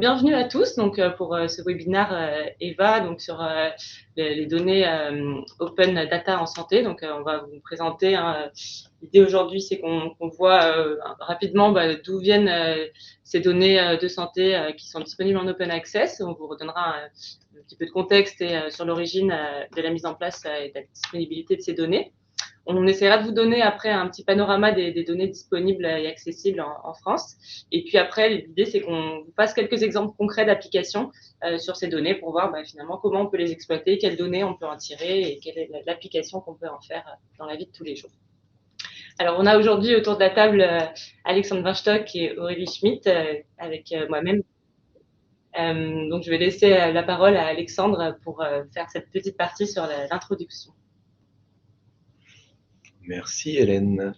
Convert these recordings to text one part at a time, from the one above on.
Bienvenue à tous pour ce webinaire EVA donc sur les données open data en santé. On va vous présenter. L'idée aujourd'hui, c'est qu'on voit rapidement d'où viennent ces données de santé qui sont disponibles en open access. On vous redonnera un petit peu de contexte et sur l'origine de la mise en place et de la disponibilité de ces données. On essaiera de vous donner après un petit panorama des données disponibles et accessibles en France. Et puis après, l'idée, c'est qu'on vous fasse quelques exemples concrets d'applications sur ces données pour voir finalement comment on peut les exploiter, quelles données on peut en tirer et quelle est l'application qu'on peut en faire dans la vie de tous les jours. Alors, on a aujourd'hui autour de la table Alexandre Winstock et Aurélie Schmitt avec moi-même. Donc, je vais laisser la parole à Alexandre pour faire cette petite partie sur l'introduction. Merci Hélène.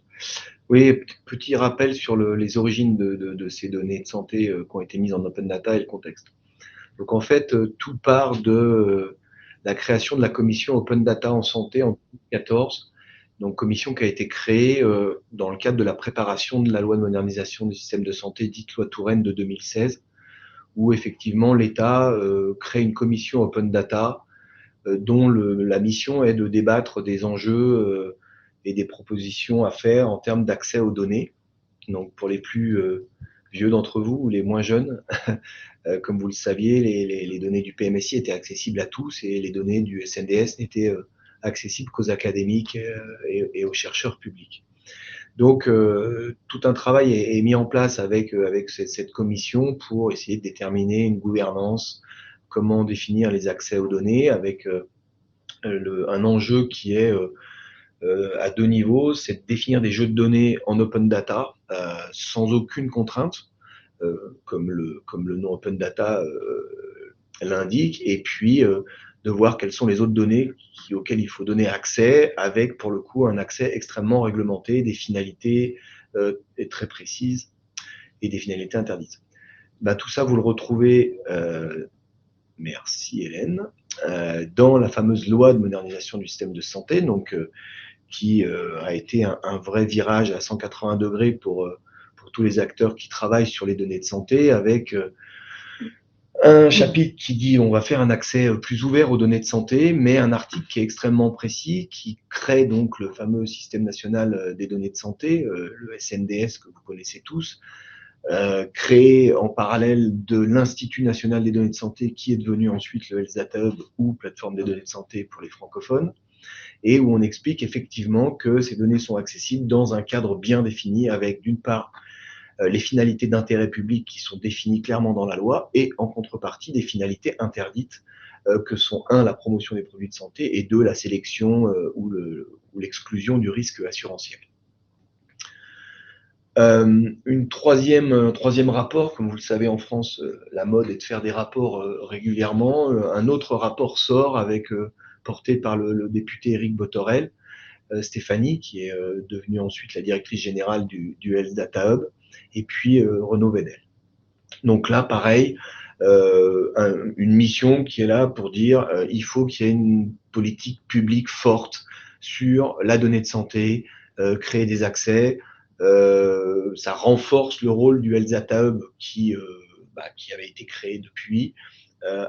Oui, petit rappel sur les origines de ces données de santé qui ont été mises en open data et le contexte. Donc en fait, tout part de la création de la commission Open Data en santé en 2014, donc commission qui a été créée dans le cadre de la préparation de la loi de modernisation du système de santé, dite loi Touraine de 2016, où effectivement l'État crée une commission Open Data dont la mission est de débattre des enjeux et des propositions à faire en termes d'accès aux données. Donc pour les plus vieux d'entre vous ou les moins jeunes, comme vous le saviez, les données du PMSI étaient accessibles à tous et les données du SNDS n'étaient accessibles qu'aux académiques et aux chercheurs publics. Donc tout un travail est mis en place avec cette commission pour essayer de déterminer une gouvernance, comment définir les accès aux données avec un enjeu qui est à deux niveaux, c'est de définir des jeux de données en open data sans aucune contrainte, comme le nom open data l'indique, et puis de voir quelles sont les autres données auxquelles il faut donner accès, avec pour le coup un accès extrêmement réglementé, des finalités très précises et des finalités interdites. Tout ça, vous le retrouvez, merci Hélène, dans la fameuse loi de modernisation du système de santé, donc qui a été un vrai virage à 180 degrés pour tous les acteurs qui travaillent sur les données de santé, avec un chapitre qui dit on va faire un accès plus ouvert aux données de santé, mais un article qui est extrêmement précis, qui crée donc le fameux système national des données de santé, le SNDS que vous connaissez tous, créé en parallèle de l'Institut national des données de santé, qui est devenu ensuite le Health Data Hub ou plateforme des données de santé pour les francophones, et où on explique effectivement que ces données sont accessibles dans un cadre bien défini, avec d'une part les finalités d'intérêt public qui sont définies clairement dans la loi, et en contrepartie des finalités interdites que sont la promotion des produits de santé, et la sélection ou l'exclusion du risque assurantiel. Un troisième rapport, comme vous le savez en France, la mode est de faire des rapports régulièrement. Un autre rapport sort porté par le député Éric Bothorel, Stéphanie, qui est devenue ensuite la directrice générale du Health Data Hub, et puis Renaud Vedel. Donc là, pareil, une mission qui est là pour dire il faut qu'il y ait une politique publique forte sur la donnée de santé, créer des accès. Ça renforce le rôle du Health Data Hub qui avait été créé depuis,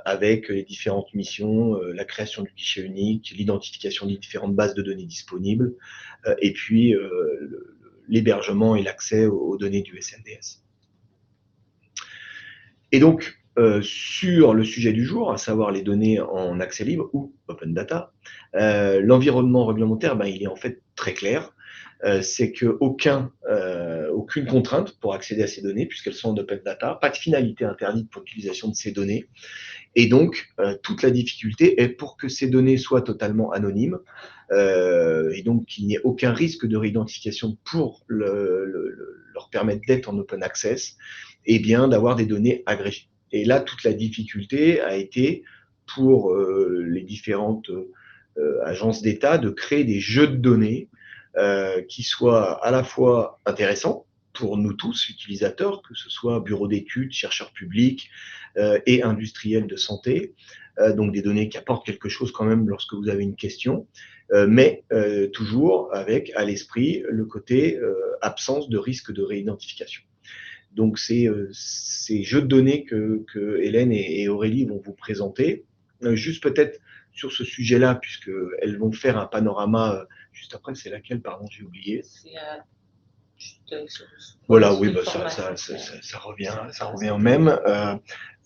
avec les différentes missions, la création du guichet unique, l'identification des différentes bases de données disponibles, et puis l'hébergement et l'accès aux données du SNDS. Et donc, sur le sujet du jour, à savoir les données en accès libre ou open data, l'environnement réglementaire, il est en fait très clair. C'est qu'aucune contrainte pour accéder à ces données, puisqu'elles sont en open data, pas de finalité interdite pour l'utilisation de ces données. Et donc, toute la difficulté est pour que ces données soient totalement anonymes, et donc qu'il n'y ait aucun risque de réidentification pour leur permettre d'être en open access, et bien d'avoir des données agrégées. Et là, toute la difficulté a été pour les différentes agences d'État de créer des jeux de données qui soient à la fois intéressants pour nous tous, utilisateurs, que ce soit bureaux d'études, chercheurs publics et industriels de santé, donc des données qui apportent quelque chose quand même lorsque vous avez une question, mais toujours avec à l'esprit le côté absence de risque de réidentification. Donc, c'est ces jeux de données que Hélène et Aurélie vont vous présenter. Juste peut-être sur ce sujet-là, puisqu'elles vont faire un panorama juste après, c'est laquelle, pardon, j'ai oublié. C'est voilà, oui, bah, ça revient au même.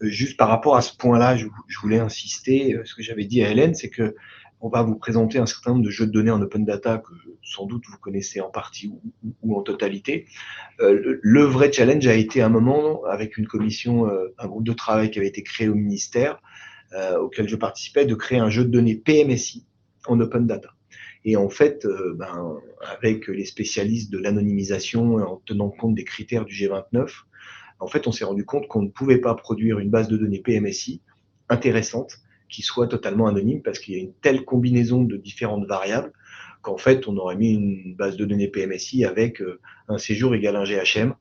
Juste par rapport à ce point-là, je voulais insister, ce que j'avais dit à Hélène, c'est que on va vous présenter un certain nombre de jeux de données en open data que sans doute vous connaissez en partie ou en totalité. Le vrai challenge a été un moment avec une commission, un groupe de travail qui avait été créé au ministère, auquel je participais, de créer un jeu de données PMSI en open data. Et en fait, avec les spécialistes de l'anonymisation, en tenant compte des critères du G29, en fait, on s'est rendu compte qu'on ne pouvait pas produire une base de données PMSI intéressante qui soit totalement anonyme parce qu'il y a une telle combinaison de différentes variables qu'en fait, on aurait mis une base de données PMSI avec un séjour égal un GHM,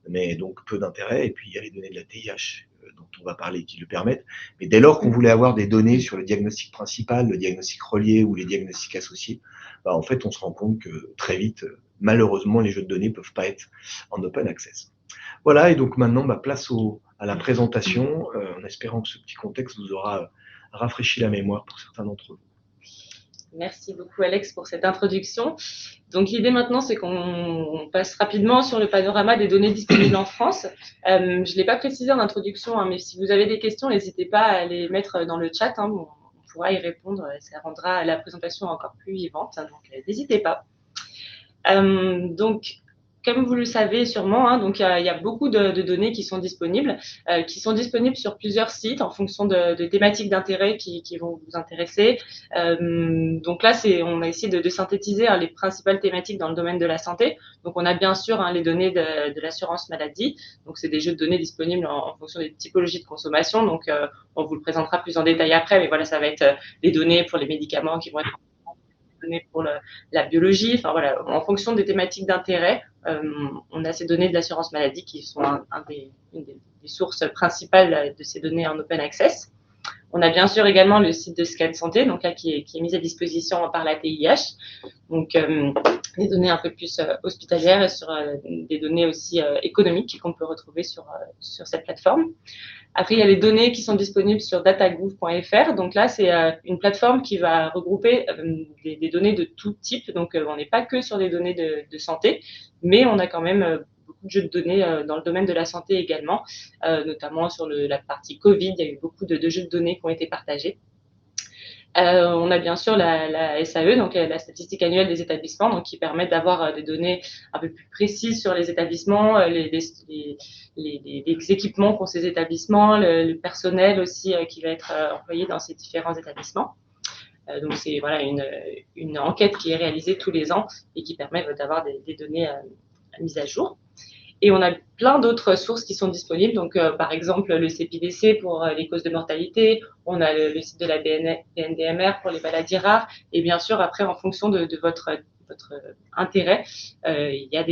mais donc peu d'intérêt. Et puis, il y a les données de la TIH dont on va parler qui le permettent. Mais dès lors qu'on voulait avoir des données sur le diagnostic principal, le diagnostic relié ou les diagnostics associés, bah, en fait, on se rend compte que très vite, malheureusement, les jeux de données ne peuvent pas être en open access. Voilà, et donc maintenant, bah, place à la présentation, en espérant que ce petit contexte vous aura rafraîchi la mémoire pour certains d'entre vous. Merci beaucoup Alex pour cette introduction. Donc l'idée maintenant, c'est qu'on passe rapidement sur le panorama des données disponibles en France. Je ne l'ai pas précisé en introduction, hein, mais si vous avez des questions, n'hésitez pas à les mettre dans le chat. Hein, on pourra y répondre, ça rendra la présentation encore plus vivante, hein, donc n'hésitez pas. Donc, comme vous le savez sûrement, hein, donc il y a beaucoup de données qui sont disponibles sur plusieurs sites en fonction de thématiques d'intérêt qui vont vous intéresser. Donc là, on a essayé de synthétiser les principales thématiques dans le domaine de la santé. Donc on a bien sûr les données de l'assurance maladie. Donc c'est des jeux de données disponibles en fonction des typologies de consommation. Donc on vous le présentera plus en détail après, mais voilà, ça va être des données pour les médicaments qui vont être données pour la biologie, enfin voilà, en fonction des thématiques d'intérêt, on a ces données de l'assurance maladie qui sont une des sources principales de ces données en open access. On a bien sûr également le site de Scan Santé, donc là qui est mis à disposition par la TIH, donc des données un peu plus hospitalières et sur des données aussi économiques qu'on peut retrouver sur cette plateforme. Après, il y a les données qui sont disponibles sur datagouv.fr. Donc là, c'est une plateforme qui va regrouper des données de tout type. Donc, on n'est pas que sur des données de santé, mais on a quand même beaucoup de jeux de données dans le domaine de la santé également, notamment sur la partie Covid. Il y a eu beaucoup de jeux de données qui ont été partagés. On a bien sûr la SAE, donc la statistique annuelle des établissements, donc qui permet d'avoir des données un peu plus précises sur les établissements, les équipements qu'ont ces établissements, le personnel aussi qui va être employé dans ces différents établissements. Donc c'est voilà une enquête qui est réalisée tous les ans et qui permet d'avoir des données mises à jour. Et on a plein d'autres sources qui sont disponibles. Donc, par exemple, le CPDC pour les causes de mortalité. On a le site de la BNDMR pour les maladies rares. Et bien sûr, après, en fonction de votre intérêt, il y a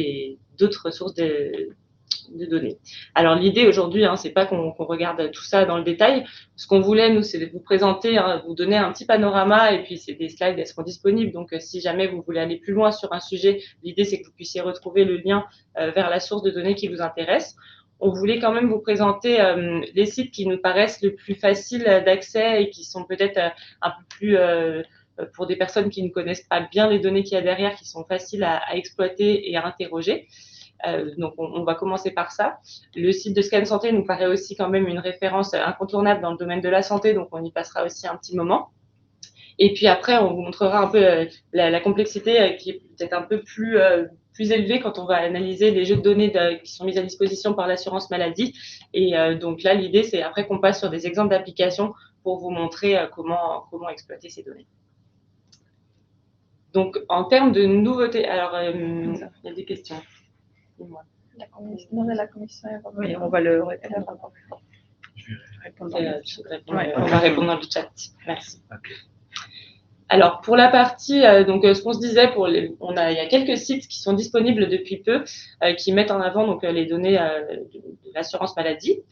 d'autres sources de données. Alors, l'idée aujourd'hui, c'est pas qu'on regarde tout ça dans le détail. Ce qu'on voulait, nous, c'est de vous présenter, vous donner un petit panorama et puis c'est des slides, elles seront disponibles. Donc, si jamais vous voulez aller plus loin sur un sujet, l'idée, c'est que vous puissiez retrouver le lien vers la source de données qui vous intéresse. On voulait quand même vous présenter les sites qui nous paraissent le plus faciles d'accès et qui sont peut-être un peu plus pour des personnes qui ne connaissent pas bien les données qu'il y a derrière, qui sont faciles à exploiter et à interroger. Donc, on va commencer par ça. Le site de Scan Santé nous paraît aussi quand même une référence incontournable dans le domaine de la santé, donc on y passera aussi un petit moment. Et puis après, on vous montrera un peu la complexité qui est peut-être un peu plus élevée quand on va analyser les jeux de données qui sont mis à disposition par l'assurance maladie. Et donc là, l'idée, c'est après qu'on passe sur des exemples d'applications pour vous montrer comment exploiter ces données. Donc, en termes de nouveautés, alors, il y a des questions. La commission. Oui, on va le répondre. On va répondre dans le chat. Merci. Okay. Alors, pour la partie, ce qu'on se disait, il y a quelques sites qui sont disponibles depuis peu, qui mettent en avant donc les données de l'assurance maladie.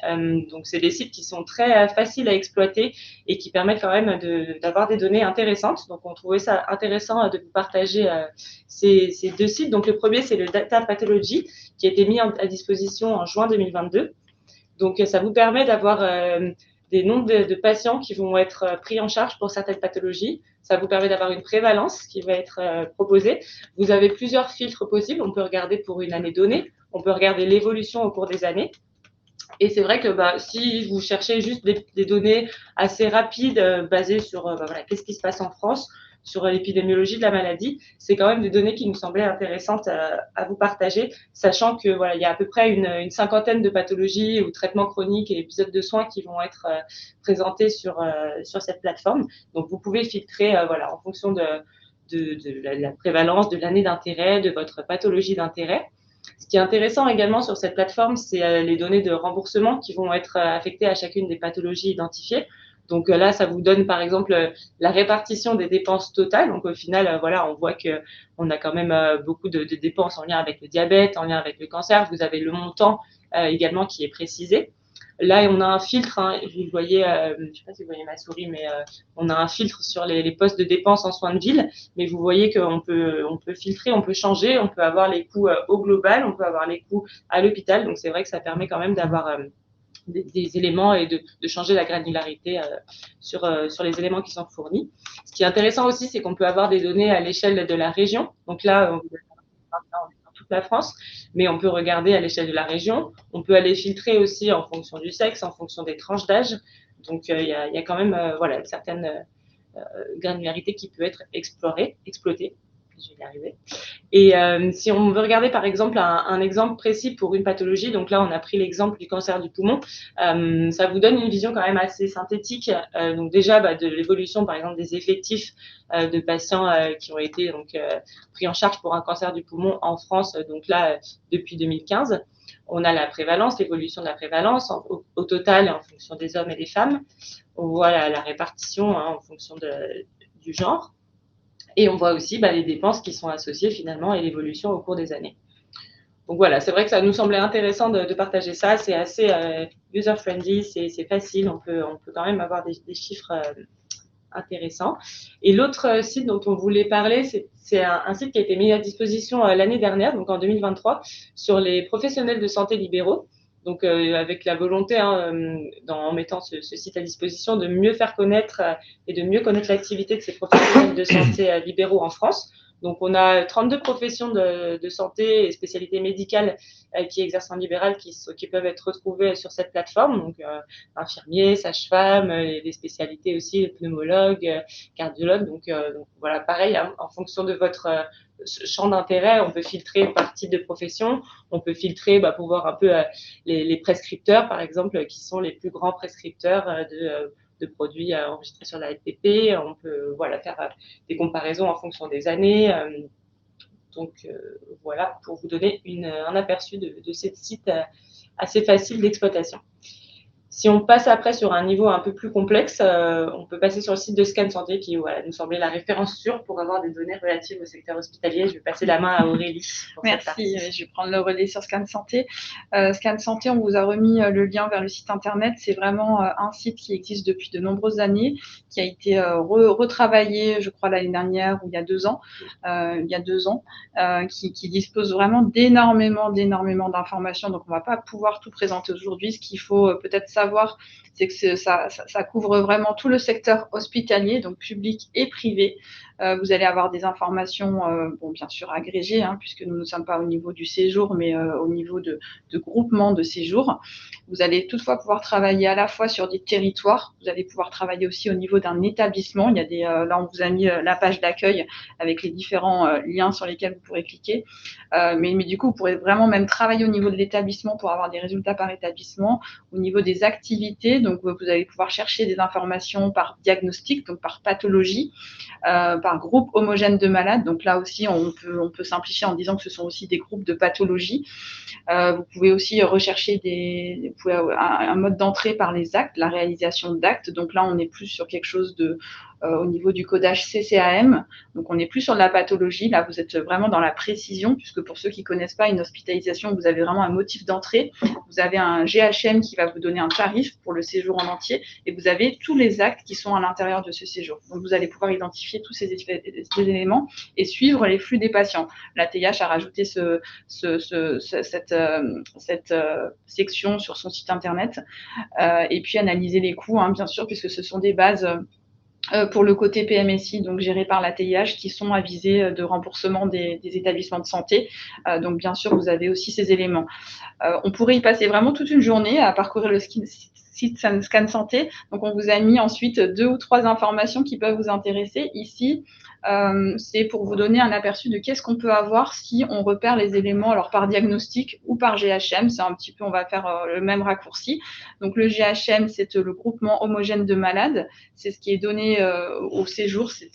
Donc, c'est des sites qui sont très faciles à exploiter et qui permettent quand même d'avoir des données intéressantes. Donc, on trouvait ça intéressant de vous partager ces deux sites. Donc, le premier, c'est le Data Pathology, qui a été mis à disposition en juin 2022. Donc, ça vous permet d'avoir des nombres de patients qui vont être pris en charge pour certaines pathologies. Ça vous permet d'avoir une prévalence qui va être proposée. Vous avez plusieurs filtres possibles. On peut regarder pour une année donnée. On peut regarder l'évolution au cours des années. Et c'est vrai que si vous cherchez juste des données assez rapides basées sur voilà, qu'est-ce qui se passe en France, sur l'épidémiologie de la maladie, c'est quand même des données qui nous semblaient intéressantes à vous partager, sachant que voilà, il y a à peu près une cinquantaine de pathologies ou traitements chroniques et épisodes de soins qui vont être présentés sur cette plateforme. Donc vous pouvez filtrer voilà, en fonction de la prévalence, de l'année d'intérêt, de votre pathologie d'intérêt. Ce qui est intéressant également sur cette plateforme, c'est les données de remboursement qui vont être affectées à chacune des pathologies identifiées. Donc là, ça vous donne par exemple la répartition des dépenses totales. Donc au final, voilà, on voit qu'on a quand même beaucoup de dépenses en lien avec le diabète, en lien avec le cancer. Vous avez le montant également qui est précisé. Là, on a un filtre, hein, vous le voyez, je ne sais pas si vous voyez ma souris, mais on a un filtre sur les postes de dépenses en soins de ville, mais vous voyez qu'on peut filtrer, on peut changer, on peut avoir les coûts au global, on peut avoir les coûts à l'hôpital, donc c'est vrai que ça permet quand même d'avoir des éléments et de changer la granularité sur les éléments qui sont fournis. Ce qui est intéressant aussi, c'est qu'on peut avoir des données à l'échelle de la région, donc là, on dans toute la France, mais on peut regarder à l'échelle de la région. On peut aller filtrer aussi en fonction du sexe, en fonction des tranches d'âge. Donc, il y a quand même voilà, une certaine granularité qui peut être exploitée. Je vais y arriver. Et si on veut regarder par exemple un exemple précis pour une pathologie, donc là on a pris l'exemple du cancer du poumon, ça vous donne une vision quand même assez synthétique. Donc déjà de l'évolution par exemple des effectifs de patients qui ont été donc pris en charge pour un cancer du poumon en France, donc là depuis 2015. On a la prévalence, l'évolution de la prévalence au total en fonction des hommes et des femmes. On voit la répartition en fonction du genre. Et on voit aussi les dépenses qui sont associées finalement et l'évolution au cours des années. Donc voilà, c'est vrai que ça nous semblait intéressant de partager ça. C'est assez user-friendly, c'est facile. On peut quand même avoir des chiffres intéressants. Et l'autre site dont on voulait parler, c'est un site qui a été mis à disposition l'année dernière, donc en 2023, sur les professionnels de santé libéraux. Donc, avec la volonté, en mettant ce site à disposition, de mieux faire connaître et de mieux connaître l'activité de ces professionnels de santé libéraux en France. Donc, on a 32 professions de santé et spécialités médicales qui exercent en libéral qui peuvent être retrouvées sur cette plateforme. Donc, infirmiers, sages-femmes, des spécialités aussi, pneumologues, cardiologues. Donc, voilà, pareil, en fonction de votre champ d'intérêt, on peut filtrer par type de profession. On peut filtrer pour voir un peu les prescripteurs, par exemple, qui sont les plus grands prescripteurs de produits enregistrés sur la LPP. On peut faire des comparaisons en fonction des années. Donc voilà, pour vous donner un aperçu de ces sites assez faciles d'exploitation. Si on passe après sur un niveau un peu plus complexe, on peut passer sur le site de Scan Santé qui nous semblait la référence sûre pour avoir des données relatives au secteur hospitalier. Je vais passer la main à Aurélie. Merci, je vais prendre le relais sur Scan Santé. Scan Santé, on vous a remis le lien vers le site internet. C'est vraiment un site qui existe depuis de nombreuses années, qui a été retravaillé, je crois, l'année dernière ou il y a 2 ans, qui dispose vraiment d'énormément d'informations. Donc, on ne va pas pouvoir tout présenter aujourd'hui. Ce qu'il faut peut-être savoir, c'est que ça couvre vraiment tout le secteur hospitalier, donc public et privé. Vous allez avoir des informations, bien sûr agrégées, puisque nous ne sommes pas au niveau du séjour, mais au niveau de groupement de séjour. Vous allez toutefois pouvoir travailler à la fois sur des territoires, vous allez pouvoir travailler aussi au niveau d'un établissement. Il y a là, on vous a mis la page d'accueil avec les différents liens sur lesquels vous pourrez cliquer. Mais du coup, vous pourrez vraiment même travailler au niveau de l'établissement pour avoir des résultats par établissement. Au niveau des activités, donc vous allez pouvoir chercher des informations par diagnostic, donc par pathologie, par groupe homogène de malades. Donc là aussi, on peut simplifier en disant que ce sont aussi des groupes de pathologie. Vous pouvez aussi rechercher un mode d'entrée par les actes, la réalisation d'actes. Donc là, on est plus sur quelque chose au niveau du codage CCAM. Donc, on n'est plus sur de la pathologie. Là, vous êtes vraiment dans la précision, puisque pour ceux qui ne connaissent pas une hospitalisation, vous avez vraiment un motif d'entrée. Vous avez un GHM qui va vous donner un tarif pour le séjour en entier et vous avez tous les actes qui sont à l'intérieur de ce séjour. Donc, vous allez pouvoir identifier tous ces éléments et suivre les flux des patients. La TIH a rajouté cette section sur son site internet et puis analyser les coûts, hein, bien sûr, puisque ce sont des bases pour le côté PMSI, donc géré par la TIH, qui sont à visée de remboursement des établissements de santé. Donc, bien sûr, vous avez aussi ces éléments. On pourrait y passer vraiment toute une journée à parcourir le site Scan Santé. Donc, on vous a mis ensuite 2 ou 3 informations qui peuvent vous intéresser. Ici, c'est pour vous donner un aperçu de qu'est-ce qu'on peut avoir si on repère les éléments alors par diagnostic ou par GHM. C'est un petit peu, on va faire le même raccourci. Donc, le GHM, c'est le groupement homogène de malades. C'est ce qui est donné au séjour. C'est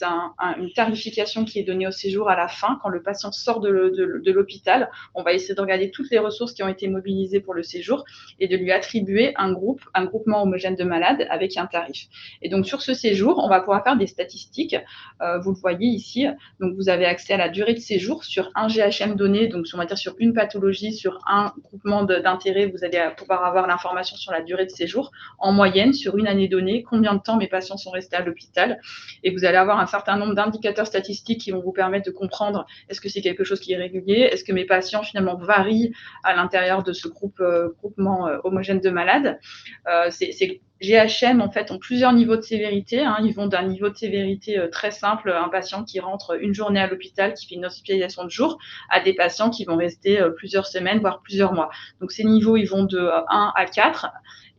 une tarification qui est donnée au séjour à la fin, quand le patient sort de l'hôpital. On va essayer de regarder toutes les ressources qui ont été mobilisées pour le séjour et de lui attribuer un groupement homogène de malades avec un tarif. Et donc, sur ce séjour, on va pouvoir faire des statistiques. Vous le voyez ici. Donc, vous avez accès à la durée de séjour sur un GHM donné, donc on va dire sur une pathologie, sur un groupement d'intérêt, vous allez pouvoir avoir l'information sur la durée de séjour. En moyenne, sur une année donnée, combien de temps mes patients sont restés à l'hôpital. Et vous allez avoir un certain nombre d'indicateurs statistiques qui vont vous permettre de comprendre est-ce que c'est quelque chose qui est régulier, est-ce que mes patients finalement varient à l'intérieur de ce groupement homogène de malades. Ces GHM, en fait, ont plusieurs niveaux de sévérité. Hein. Ils vont d'un niveau de sévérité très simple, un patient qui rentre une journée à l'hôpital, qui fait une hospitalisation de jour, à des patients qui vont rester plusieurs semaines, voire plusieurs mois. Donc, ces niveaux, ils vont de 1 à 4.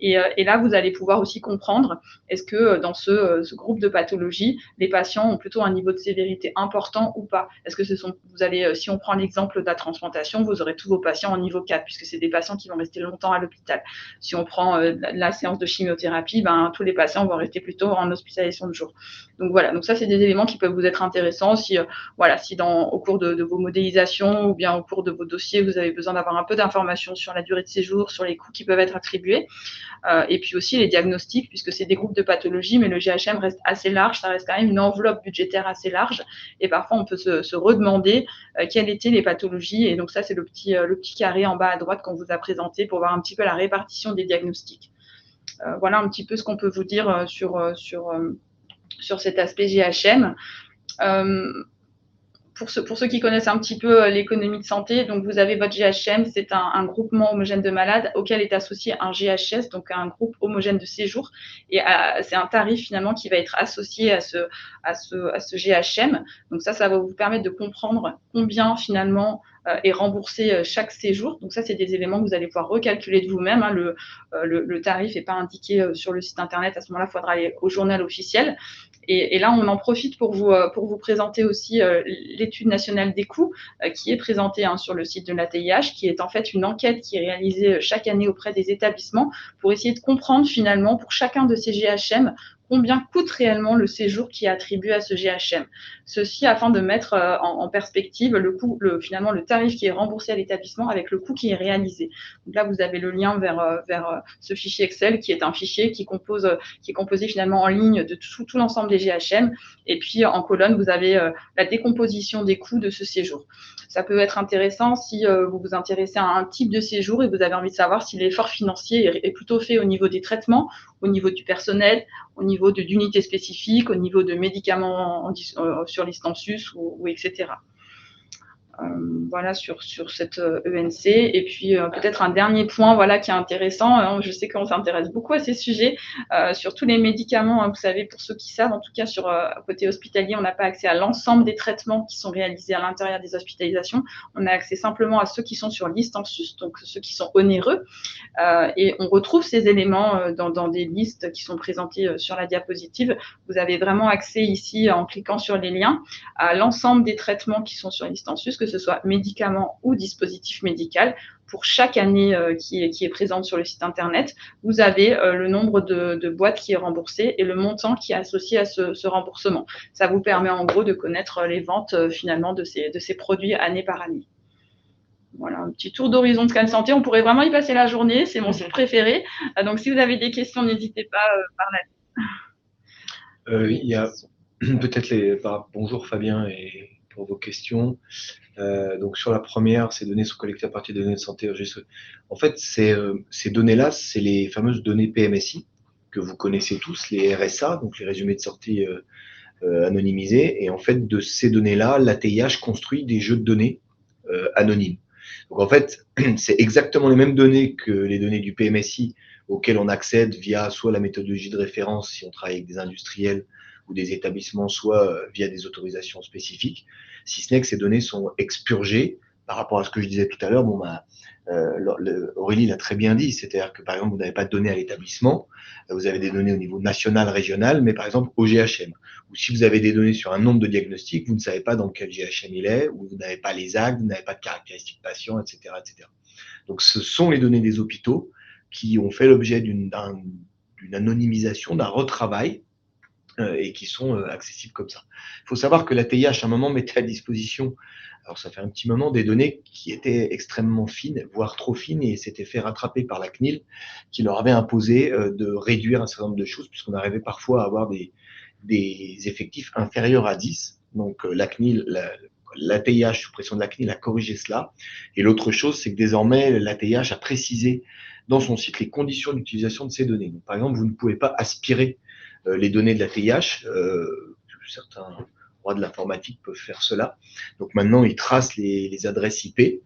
Et là, vous allez pouvoir aussi comprendre, est-ce que dans ce groupe de pathologies, les patients ont plutôt un niveau de sévérité important ou pas? Est-ce que si on prend l'exemple de la transplantation, vous aurez tous vos patients en niveau 4, puisque c'est des patients qui vont rester longtemps à l'hôpital. Si on prend la séance de chimiothérapie, tous les patients vont rester plutôt en hospitalisation de jour. Donc voilà, donc ça, c'est des éléments qui peuvent vous être intéressants si au cours de vos modélisations ou bien au cours de vos dossiers, vous avez besoin d'avoir un peu d'informations sur la durée de séjour, sur les coûts qui peuvent être attribués. Et puis aussi les diagnostics, puisque c'est des groupes de pathologies, mais le GHM reste assez large, ça reste quand même une enveloppe budgétaire assez large, et parfois on peut se redemander quelles étaient les pathologies, et donc ça c'est le petit carré en bas à droite qu'on vous a présenté pour voir un petit peu la répartition des diagnostics. Voilà un petit peu ce qu'on peut vous dire sur cet aspect GHM. Pour ceux qui connaissent un petit peu l'économie de santé, donc vous avez votre GHM, c'est un groupement homogène de malades auquel est associé un GHS, donc un groupe homogène de séjour, et c'est un tarif finalement qui va être associé à ce GHM. Donc ça va vous permettre de comprendre combien finalement est remboursé chaque séjour. Donc ça, c'est des éléments que vous allez pouvoir recalculer de vous-même. Hein. Le tarif n'est pas indiqué sur le site internet. À ce moment-là, il faudra aller au journal officiel. Et là, on en profite pour vous présenter aussi l'étude nationale des coûts qui est présentée sur le site de la TIH, qui est en fait une enquête qui est réalisée chaque année auprès des établissements pour essayer de comprendre finalement pour chacun de ces GHM combien coûte réellement le séjour qui est attribué à ce GHM. Ceci afin de mettre en perspective finalement le tarif qui est remboursé à l'établissement avec le coût qui est réalisé. Donc là, vous avez le lien vers ce fichier Excel qui est un fichier qui est composé finalement en ligne de tout l'ensemble des GHM. Et puis en colonne, vous avez la décomposition des coûts de ce séjour. Ça peut être intéressant si vous vous intéressez à un type de séjour et vous avez envie de savoir si l'effort financier est plutôt fait au niveau des traitements, au niveau du personnel, au niveau d'unités spécifiques, au niveau de médicaments sur liste en sus ou etc. Voilà sur cette ENC. Et puis peut-être un dernier point qui est intéressant. Je sais qu'on s'intéresse beaucoup à ces sujets, sur tous les médicaments. Vous savez, pour ceux qui savent, en tout cas sur côté hospitalier, on n'a pas accès à l'ensemble des traitements qui sont réalisés à l'intérieur des hospitalisations. On a accès simplement à ceux qui sont sur liste en sus, donc ceux qui sont onéreux. Et on retrouve ces éléments dans des listes qui sont présentées sur la diapositive. Vous avez vraiment accès ici, en cliquant sur les liens, à l'ensemble des traitements qui sont sur liste en sus, que ce soit médicament ou dispositif médical. Pour chaque année qui est présente sur le site internet, vous avez le nombre de boîtes qui est remboursé et le montant qui est associé à ce remboursement. Ça vous permet en gros de connaître les ventes finalement de ces produits année par année. Voilà, un petit tour d'horizon de Scan Santé. On pourrait vraiment y passer la journée. C'est mon site préféré. Donc, si vous avez des questions, n'hésitez pas par là. Il y a peut-être bonjour Fabien et pour vos questions. Donc sur la première, ces données sont collectées à partir des données de santé enregistrées. En fait, ces données-là, c'est les fameuses données PMSI que vous connaissez tous, les RSA, donc les résumés de sortie anonymisés. Et en fait, de ces données-là, l'ATIH construit des jeux de données anonymes. Donc en fait, c'est exactement les mêmes données que les données du PMSI auxquelles on accède via soit la méthodologie de référence si on travaille avec des industriels ou des établissements, soit via des autorisations spécifiques, si ce n'est que ces données sont expurgées par rapport à ce que je disais tout à l'heure. Aurélie l'a très bien dit, c'est-à-dire que par exemple, vous n'avez pas de données à l'établissement, vous avez des données au niveau national, régional, mais par exemple au GHM. Ou si vous avez des données sur un nombre de diagnostics, vous ne savez pas dans quel GHM il est, ou vous n'avez pas les actes, vous n'avez pas de caractéristiques patients, etc., etc. Donc ce sont les données des hôpitaux qui ont fait l'objet d'une anonymisation, d'un retravail, et qui sont accessibles comme ça. Il faut savoir que la TIH, à un moment, mettait à disposition, alors ça fait un petit moment, des données qui étaient extrêmement fines, voire trop fines, et s'étaient fait rattraper par la CNIL, qui leur avait imposé de réduire un certain nombre de choses, puisqu'on arrivait parfois à avoir des effectifs inférieurs à 10. Donc la CNIL, la TIH, sous pression de la CNIL, a corrigé cela. Et l'autre chose, c'est que désormais, la TIH a précisé dans son site les conditions d'utilisation de ces données. Donc, par exemple, vous ne pouvez pas aspirer les données de la TIH. Certains rois de l'informatique peuvent faire cela. Donc maintenant, ils tracent les adresses IP. Et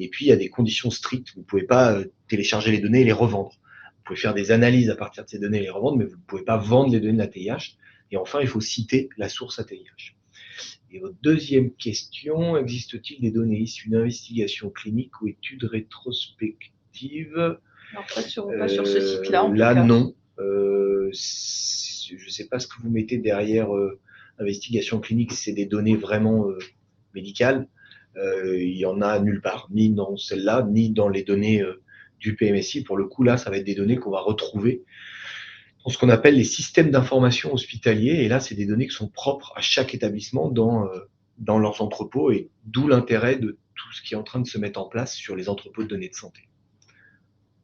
puis, il y a des conditions strictes. Vous ne pouvez pas télécharger les données et les revendre. Vous pouvez faire des analyses à partir de ces données et les revendre, mais vous ne pouvez pas vendre les données de la TIH. Et enfin, il faut citer la source ATIH. Et votre deuxième question, existe-t-il des données issues d'investigations cliniques ou études rétrospectives? Alors, pas sur ce site-là, en là, tout cas. Non. Je ne sais pas ce que vous mettez derrière investigation clinique, c'est des données vraiment médicales. Il n'y en a nulle part, ni dans celle-là, ni dans les données du PMSI. Pour le coup, là, ça va être des données qu'on va retrouver dans ce qu'on appelle les systèmes d'information hospitaliers. Et là, c'est des données qui sont propres à chaque établissement dans leurs entrepôts, et d'où l'intérêt de tout ce qui est en train de se mettre en place sur les entrepôts de données de santé.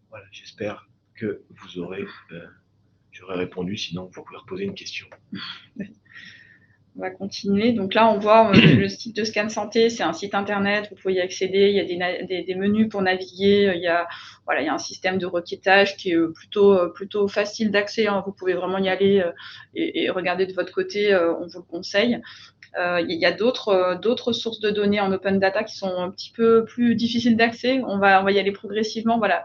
Voilà, j'espère que j'aurais répondu, sinon vous pouvez reposer une question. On va continuer. Donc là, on voit le site de Scan Santé, c'est un site internet, vous pouvez y accéder, il y a des menus pour naviguer, il y a un système de requêtage qui est plutôt facile d'accès, hein. Vous pouvez vraiment y aller et regarder de votre côté, on vous le conseille. Il y a d'autres sources de données en open data qui sont un petit peu plus difficiles d'accès. On va y aller progressivement. Voilà.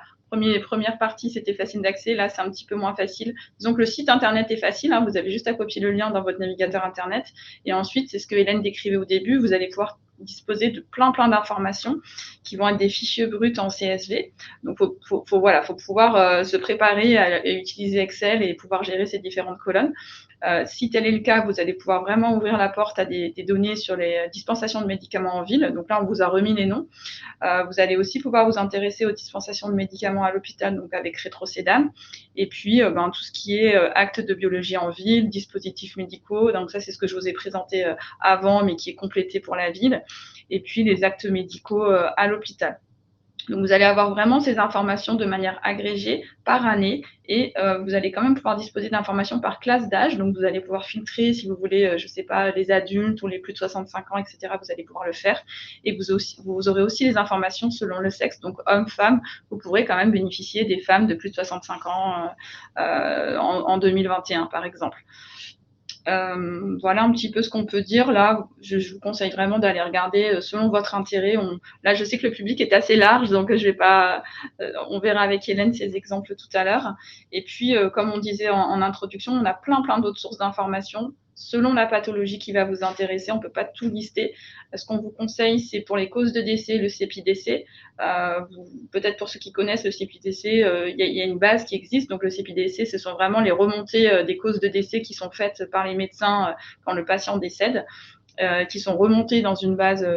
Première partie, c'était facile d'accès. Là, c'est un petit peu moins facile. Disons que le site internet est facile, hein. Vous avez juste à copier le lien dans votre navigateur internet. Et ensuite, c'est ce que Hélène décrivait au début. Vous allez pouvoir disposer de plein d'informations qui vont être des fichiers bruts en CSV. Donc, faut pouvoir se préparer à utiliser Excel et pouvoir gérer ces différentes colonnes. Si tel est le cas, vous allez pouvoir vraiment ouvrir la porte à des données sur les dispensations de médicaments en ville. Donc là, on vous a remis les noms. Vous allez aussi pouvoir vous intéresser aux dispensations de médicaments à l'hôpital, donc avec Rétrocédam. Et puis, tout ce qui est actes de biologie en ville, dispositifs médicaux. Donc ça, c'est ce que je vous ai présenté avant, mais qui est complété pour la ville. Et puis, les actes médicaux à l'hôpital. Donc, vous allez avoir vraiment ces informations de manière agrégée par année, et vous allez quand même pouvoir disposer d'informations par classe d'âge. Donc, vous allez pouvoir filtrer si vous voulez, je ne sais pas, les adultes ou les plus de 65 ans, etc. Vous allez pouvoir le faire. Et vous aurez aussi les informations selon le sexe. Donc, hommes, femmes, vous pourrez quand même bénéficier des femmes de plus de 65 ans en 2021, par exemple. Voilà un petit peu ce qu'on peut dire. Là, je vous conseille vraiment d'aller regarder selon votre intérêt. Là, je sais que le public est assez large, donc je vais pas. On verra avec Hélène ces exemples tout à l'heure. Et puis, comme on disait en introduction, on a plein d'autres sources d'informations. Selon la pathologie qui va vous intéresser, on ne peut pas tout lister. Ce qu'on vous conseille, c'est pour les causes de décès, le CEPIDC. Peut-être pour ceux qui connaissent le CEPIDC, il y a une base qui existe. Donc le CEPIDC, ce sont vraiment les remontées des causes de décès qui sont faites par les médecins quand le patient décède. Qui sont remontées dans une base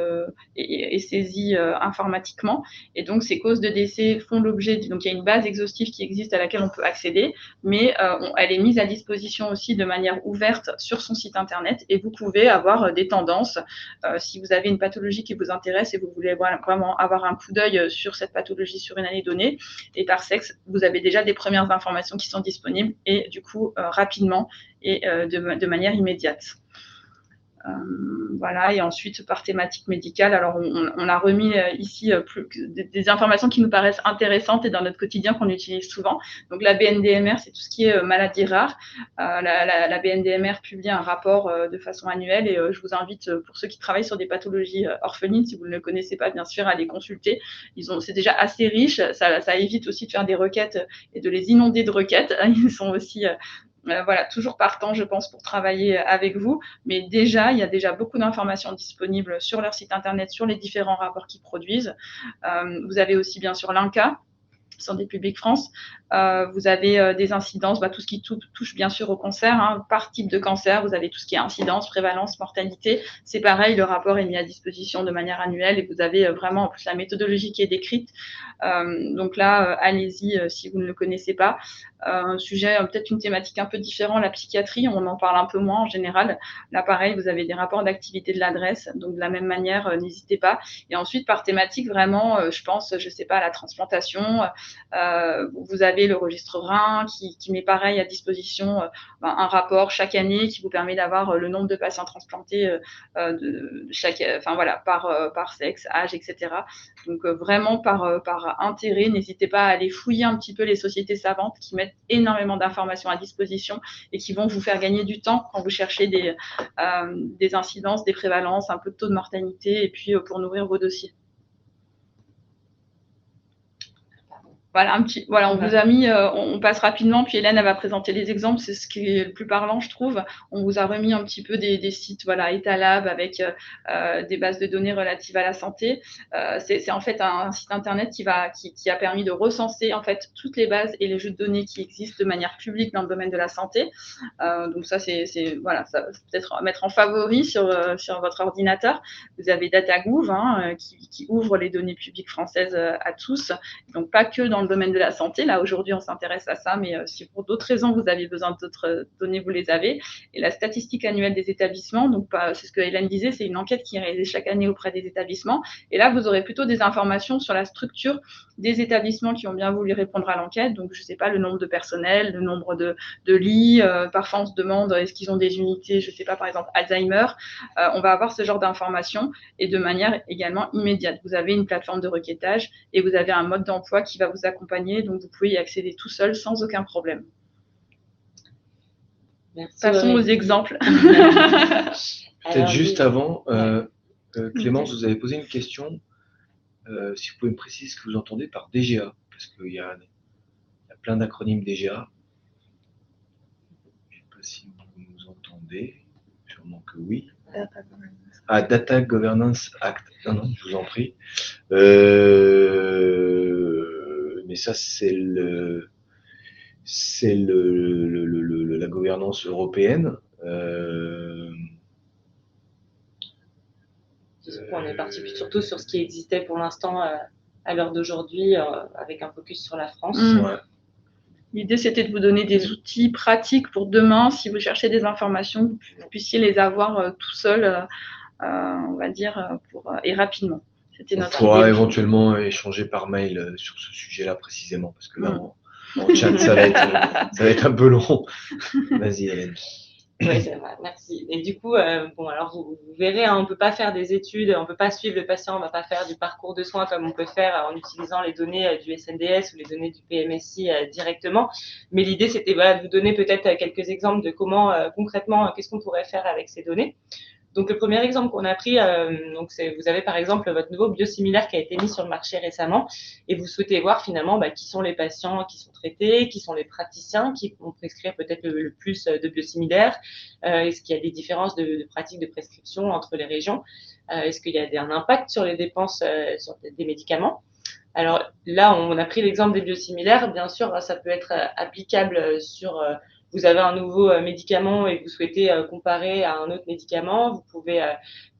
et saisies informatiquement. Et donc, ces causes de décès font l'objet. Donc, il y a une base exhaustive qui existe à laquelle on peut accéder, mais elle est mise à disposition aussi de manière ouverte sur son site internet, et vous pouvez avoir des tendances. Si vous avez une pathologie qui vous intéresse et vous voulez vraiment avoir un coup d'œil sur cette pathologie sur une année donnée, et par sexe, vous avez déjà des premières informations qui sont disponibles, et du coup, rapidement et de manière immédiate. Voilà, et ensuite par thématique médicale, alors on a remis ici des informations qui nous paraissent intéressantes et dans notre quotidien qu'on utilise souvent. Donc la BNDMR, c'est tout ce qui est maladies rares. La BNDMR publie un rapport de façon annuelle et je vous invite, pour ceux qui travaillent sur des pathologies orphelines, si vous ne le connaissez pas, bien sûr, à les consulter. C'est déjà assez riche, ça évite aussi de faire des requêtes et de les inonder de requêtes. Ils sont aussi voilà, toujours partant, je pense, pour travailler avec vous. Mais déjà, il y a déjà beaucoup d'informations disponibles sur leur site internet, sur les différents rapports qu'ils produisent. Vous avez aussi, bien sûr, l'INCa, Santé publique France. Vous avez des incidences, tout ce qui touche bien sûr au cancer. Hein. Par type de cancer, vous avez tout ce qui est incidence, prévalence, mortalité. C'est pareil, le rapport est mis à disposition de manière annuelle et vous avez vraiment en plus la méthodologie qui est décrite. Donc là, allez-y si vous ne le connaissez pas. Un sujet, peut-être une thématique un peu différente, la psychiatrie, on en parle un peu moins en général. Là, pareil, vous avez des rapports d'activité de l'adresse, donc de la même manière, n'hésitez pas. Et ensuite, par thématique, vraiment, je pense, je sais pas, à la transplantation. Vous avez le registre rein qui met pareil à disposition un rapport chaque année qui vous permet d'avoir le nombre de patients transplantés par sexe, âge, etc. Donc vraiment par intérêt, n'hésitez pas à aller fouiller un petit peu les sociétés savantes qui mettent énormément d'informations à disposition et qui vont vous faire gagner du temps quand vous cherchez des incidences, des prévalences, un peu de taux de mortalité et puis pour nourrir vos dossiers. Voilà, on vous a mis, on passe rapidement, puis Hélène, elle va présenter les exemples, c'est ce qui est le plus parlant, je trouve. On vous a remis un petit peu des sites, voilà, Etalab avec des bases de données relatives à la santé. C'est en fait un site internet qui a permis de recenser en fait toutes les bases et les jeux de données qui existent de manière publique dans le domaine de la santé. Donc ça, voilà, ça peut-être mettre en favori sur votre ordinateur. Vous avez DataGouv qui ouvre les données publiques françaises à tous, donc pas que dans le domaine de la santé. Là, aujourd'hui, on s'intéresse à ça, mais si pour d'autres raisons, vous avez besoin d'autres données, vous les avez. Et la statistique annuelle des établissements, donc c'est ce que Hélène disait, c'est une enquête qui est réalisée chaque année auprès des établissements. Et là, vous aurez plutôt des informations sur la structure des établissements qui ont bien voulu répondre à l'enquête. Donc, je ne sais pas, le nombre de personnel, le nombre de lits. Parfois, on se demande, est-ce qu'ils ont des unités, je ne sais pas, par exemple, Alzheimer. On va avoir ce genre d'informations et de manière également immédiate. Vous avez une plateforme de requêtage et vous avez un mode d'emploi qui va vous accompagner, donc vous pouvez y accéder tout seul sans aucun problème. Merci. Passons aux exemples. Peut-être juste avant, Clémence, vous avez posé une question. Si vous pouvez me préciser ce que vous entendez par DGA, parce qu'il y a plein d'acronymes DGA. Je ne sais pas si vous nous entendez. Sûrement que oui. Data Governance Act. Non, je vous en prie. Mais ça, c'est la gouvernance européenne. On est parti surtout sur ce qui existait pour l'instant à l'heure d'aujourd'hui, avec un focus sur la France. Ouais. L'idée, c'était de vous donner des outils pratiques pour demain, si vous cherchez des informations, que vous puissiez les avoir tout seul, on va dire, et rapidement. On pourra éventuellement échanger par mail sur ce sujet-là précisément, parce que là, en chat, ça va être un peu long. Vas-y, Hélène. Oui, c'est vrai, merci. Et du coup, alors vous verrez, on ne peut pas faire des études, on ne peut pas suivre le patient, on ne va pas faire du parcours de soins comme on peut faire en utilisant les données du SNDS ou les données du PMSI directement. Mais l'idée, c'était de vous donner peut-être quelques exemples de comment, concrètement, qu'est-ce qu'on pourrait faire avec ces données. Donc, le premier exemple qu'on a pris, vous avez par exemple votre nouveau biosimilaire qui a été mis sur le marché récemment et vous souhaitez voir finalement qui sont les patients qui sont traités, qui sont les praticiens qui vont prescrire peut-être le plus de biosimilaires. Est-ce qu'il y a des différences de pratiques de prescription entre les régions? Est-ce qu'il y a un impact sur les dépenses sur des médicaments? Alors là, on a pris l'exemple des biosimilaires. Bien sûr, ça peut être applicable sur... vous avez un nouveau médicament et vous souhaitez comparer à un autre médicament, vous pouvez,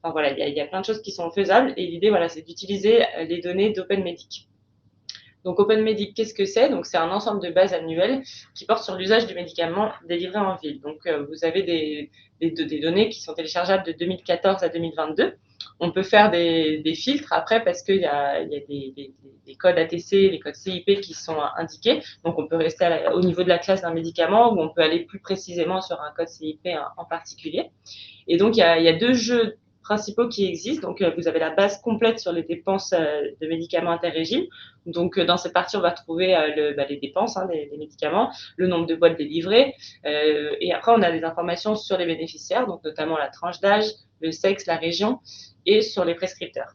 il y a plein de choses qui sont faisables et l'idée, c'est d'utiliser les données d'OpenMedic. Donc OpenMedic, qu'est-ce que c'est? Donc c'est un ensemble de bases annuelles qui porte sur l'usage du médicament délivré en ville. Donc vous avez des données qui sont téléchargeables de 2014 à 2022. On peut faire des filtres après parce qu'il y a des codes ATC, les codes CIP qui sont indiqués. Donc on peut rester au niveau de la classe d'un médicament ou on peut aller plus précisément sur un code CIP en particulier. Et donc il y a deux jeux principaux qui existent. Donc vous avez la base complète sur les dépenses de médicaments interrégimes. Donc dans cette partie, on va trouver les dépenses des médicaments, le nombre de boîtes délivrées. Et après, on a des informations sur les bénéficiaires, donc notamment la tranche d'âge, le sexe, la région et sur les prescripteurs.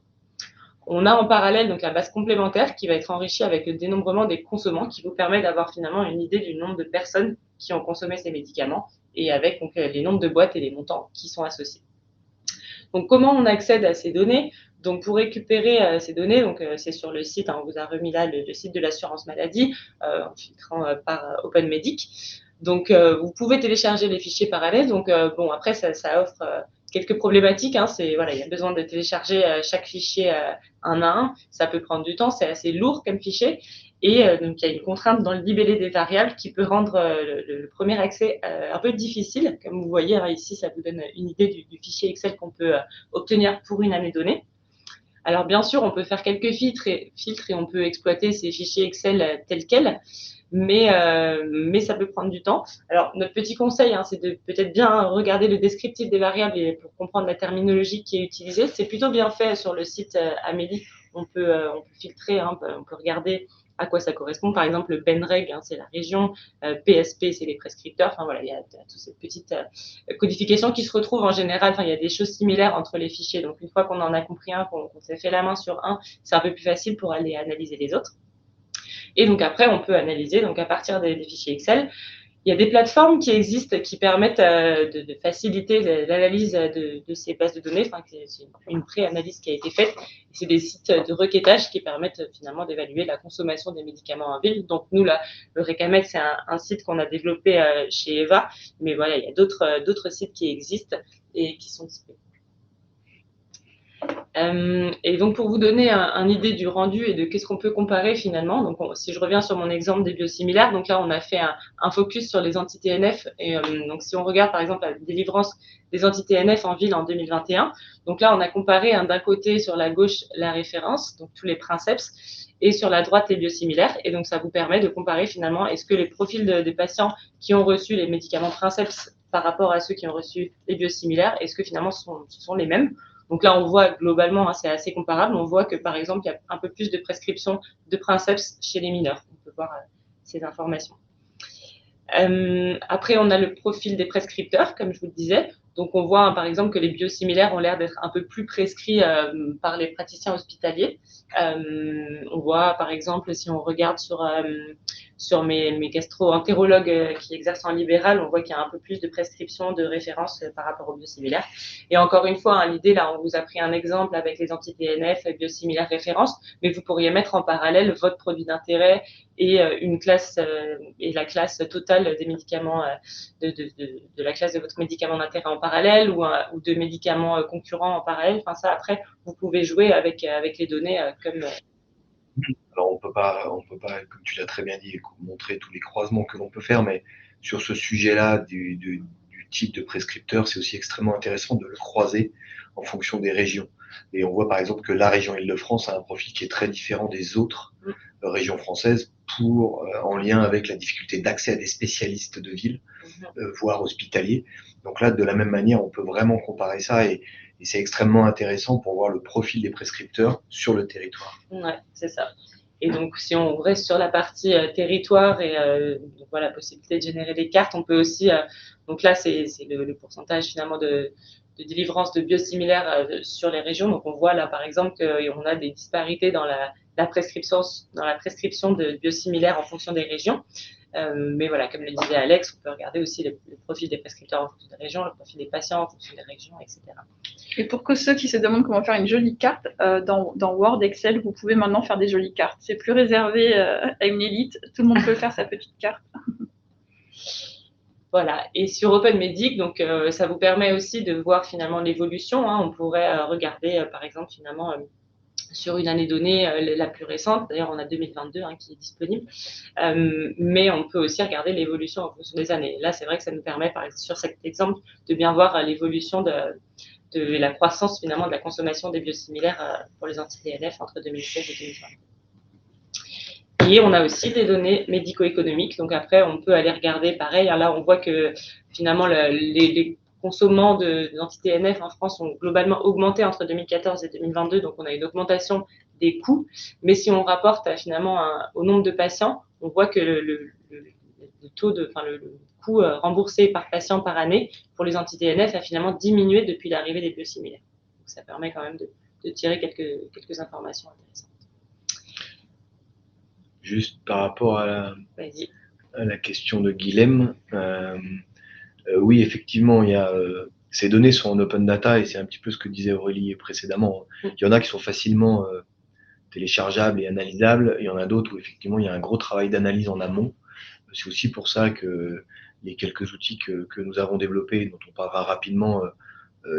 On a en parallèle donc la base complémentaire qui va être enrichie avec le dénombrement des consommants qui vous permet d'avoir finalement une idée du nombre de personnes qui ont consommé ces médicaments et avec donc, les nombres de boîtes et les montants qui sont associés. Donc comment on accède à ces données? Donc pour récupérer ces données, donc c'est sur le site, on vous a remis là le site de l'assurance maladie en filtrant par OpenMedic. Donc vous pouvez télécharger les fichiers parallèles. Donc bon après ça offre quelques problématiques. C'est voilà, il y a besoin de télécharger chaque fichier un à un. Ça peut prendre du temps, c'est assez lourd comme fichier. Et donc, il y a une contrainte dans le libellé des variables qui peut rendre le premier accès un peu difficile. Comme vous voyez ici, ça vous donne une idée du fichier Excel qu'on peut obtenir pour une année donnée. Alors, bien sûr, on peut faire quelques filtres et on peut exploiter ces fichiers Excel tels quels, mais ça peut prendre du temps. Alors, notre petit conseil, c'est de peut-être bien regarder le descriptif des variables et pour comprendre la terminologie qui est utilisée. C'est plutôt bien fait sur le site Amélie. On peut filtrer, on peut regarder à quoi ça correspond. Par exemple, le PENREG, c'est la région, PSP, c'est les prescripteurs. Enfin voilà, il y a toutes ces petites codifications qui se retrouvent en général. Enfin, il y a des choses similaires entre les fichiers. Donc, une fois qu'on en a compris un, qu'on s'est fait la main sur un, c'est un peu plus facile pour aller analyser les autres. Et donc après, on peut analyser donc à partir des fichiers Excel. Il y a des plateformes qui existent qui permettent de faciliter l'analyse de ces bases de données. Enfin, c'est une pré-analyse qui a été faite. C'est des sites de requêtage qui permettent finalement d'évaluer la consommation des médicaments en ville. Donc nous, là, le Recamed, c'est un site qu'on a développé chez Eva. Mais voilà, il y a d'autres sites qui existent et qui sont disponibles. Et donc, pour vous donner une idée du rendu et de qu'est-ce qu'on peut comparer finalement, donc si je reviens sur mon exemple des biosimilaires, donc là, on a fait un focus sur les anti-TNF. Et donc, si on regarde par exemple la délivrance des anti-TNF en ville en 2021, donc là, on a comparé d'un côté sur la gauche la référence, donc tous les princeps, et sur la droite les biosimilaires. Et donc, ça vous permet de comparer finalement est-ce que les profils des patients qui ont reçu les médicaments princeps par rapport à ceux qui ont reçu les biosimilaires, est-ce que finalement ce sont les mêmes? Donc là, on voit globalement, c'est assez comparable. On voit que, par exemple, il y a un peu plus de prescriptions de princeps chez les mineurs. On peut voir ces informations. Après, on a le profil des prescripteurs, comme je vous le disais. Donc, on voit, par exemple, que les biosimilaires ont l'air d'être un peu plus prescrits par les praticiens hospitaliers. On voit, par exemple, si on regarde sur mes gastro-entérologues qui exercent en libéral, on voit qu'il y a un peu plus de prescriptions de référence par rapport aux biosimilaires. Et encore une fois, l'idée, là, on vous a pris un exemple avec les anti-TNF, les biosimilaires références, mais vous pourriez mettre en parallèle votre produit d'intérêt et une classe et la classe totale des médicaments de la classe de votre médicament d'intérêt en parallèle ou de médicaments concurrents en parallèle. Enfin ça après vous pouvez jouer avec les données comme alors on peut pas comme tu l'as très bien dit montrer tous les croisements que l'on peut faire, mais sur ce sujet-là du type de prescripteur, c'est aussi extrêmement intéressant de le croiser en fonction des régions. Et on voit par exemple que la région Île-de-France a un profil qui est très différent des autres régions françaises en lien avec la difficulté d'accès à des spécialistes de ville, voire hospitaliers. Donc là, de la même manière, on peut vraiment comparer ça et c'est extrêmement intéressant pour voir le profil des prescripteurs sur le territoire. Ouais, c'est ça. Et donc, si on reste sur la partie territoire et donc, voilà, la possibilité de générer des cartes, on peut aussi, donc là, c'est le pourcentage finalement de délivrance de biosimilaires sur les régions. Donc, on voit là, par exemple, qu'on a des disparités dans la prescription de biosimilaires en fonction des régions. Mais voilà, comme le disait Alex, on peut regarder aussi le profil des prescripteurs en fonction des régions, le profil des patients en fonction des régions, etc. Et pour que ceux qui se demandent comment faire une jolie carte, dans Word, Excel, vous pouvez maintenant faire des jolies cartes. C'est plus réservé à une élite, tout le monde peut faire sa petite carte. Voilà, et sur OpenMedic, donc ça vous permet aussi de voir finalement l'évolution. On pourrait regarder par exemple finalement sur une année donnée la plus récente. D'ailleurs, on a 2022 qui est disponible. Mais on peut aussi regarder l'évolution en fonction des années. Là, c'est vrai que ça nous permet, sur cet exemple, de bien voir l'évolution de la croissance finalement de la consommation des biosimilaires pour les anti-TNF entre 2016 et 2020. Et on a aussi des données médico-économiques. Donc après, on peut aller regarder pareil. Là, on voit que finalement, les consommants d'anti-TNF en France ont globalement augmenté entre 2014 et 2022. Donc on a une augmentation des coûts. Mais si on rapporte finalement au nombre de patients, on voit que le taux le coût remboursé par patient par année pour les anti-TNF a finalement diminué depuis l'arrivée des biosimilaires. Donc ça permet quand même de tirer quelques informations intéressantes. Juste par rapport à la question de Guilhem, oui, effectivement, ces données sont en open data et c'est un petit peu ce que disait Aurélie précédemment. Il y en a qui sont facilement téléchargeables et analysables. Il y en a d'autres où effectivement il y a un gros travail d'analyse en amont. C'est aussi pour ça que les quelques outils que nous avons développés, dont on parlera rapidement,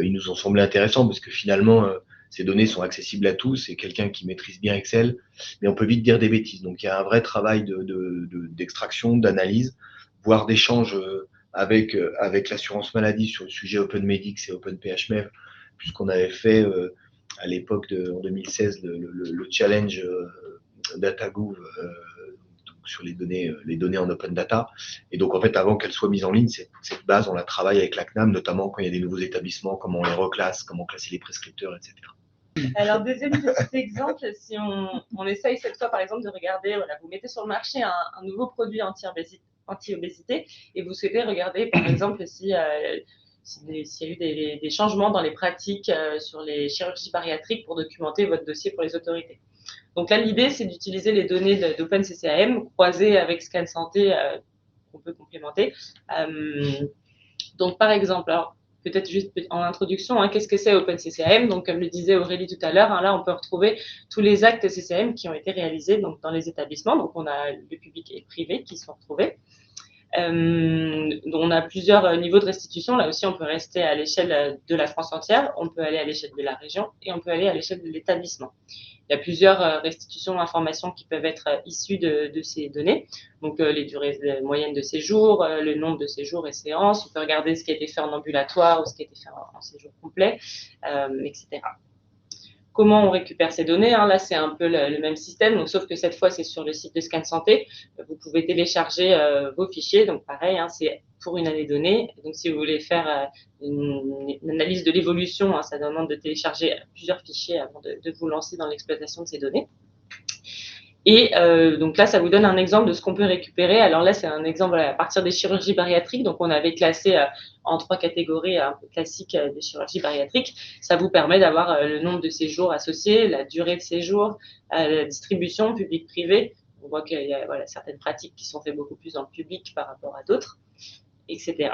ils nous ont semblé intéressants parce que finalement, ces données sont accessibles à tous et quelqu'un qui maîtrise bien Excel, mais on peut vite dire des bêtises. Donc il y a un vrai travail d'extraction, d'analyse, voire d'échange avec l'assurance maladie sur le sujet OpenMedix et OpenPHMEV, puisqu'on avait fait à l'époque en 2016 le challenge DataGouv sur les données en open data. Et donc, en fait, avant qu'elles soient mises en ligne, cette base, on la travaille avec la CNAM, notamment quand il y a des nouveaux établissements, comment on les reclasse, comment classer les prescripteurs, etc. Alors, deuxième petit exemple, si on essaye cette fois, par exemple, de regarder, vous mettez sur le marché un nouveau produit anti-obésité et vous souhaitez regarder, par exemple, s'il y a eu des changements dans les pratiques sur les chirurgies bariatriques pour documenter votre dossier pour les autorités. Donc là, l'idée, c'est d'utiliser les données d'OpenCCAM croisées avec Scan Santé qu'on peut complémenter. Donc, par exemple, alors, peut-être juste en introduction, qu'est-ce que c'est OpenCCAM? Donc, comme le disait Aurélie tout à l'heure, là, on peut retrouver tous les actes CCM qui ont été réalisés dans les établissements. Donc, on a le public et le privé qui sont retrouvés. On a plusieurs niveaux de restitution. Là aussi, on peut rester à l'échelle de la France entière, on peut aller à l'échelle de la région et on peut aller à l'échelle de l'établissement. Il y a plusieurs restitutions d'informations qui peuvent être issues de ces données. Donc, les durées moyennes de séjour, le nombre de séjours et séances. On peut regarder ce qui a été fait en ambulatoire ou ce qui a été fait en séjour complet, etc. Comment on récupère ces données? Là, c'est un peu le même système, donc, sauf que cette fois, c'est sur le site de Scan Santé. Vous pouvez télécharger vos fichiers. Donc, pareil, c'est pour une année donnée. Donc, si vous voulez faire une analyse de l'évolution, ça demande de télécharger plusieurs fichiers avant de vous lancer dans l'exploitation de ces données. Et donc là, ça vous donne un exemple de ce qu'on peut récupérer. Alors là, c'est un exemple à partir des chirurgies bariatriques. Donc, on avait classé en 3 catégories un peu classiques des chirurgies bariatriques. Ça vous permet d'avoir le nombre de séjours associés, la durée de séjour, la distribution public-privé. On voit qu'il y a certaines pratiques qui sont faites beaucoup plus dans le public par rapport à d'autres, etc.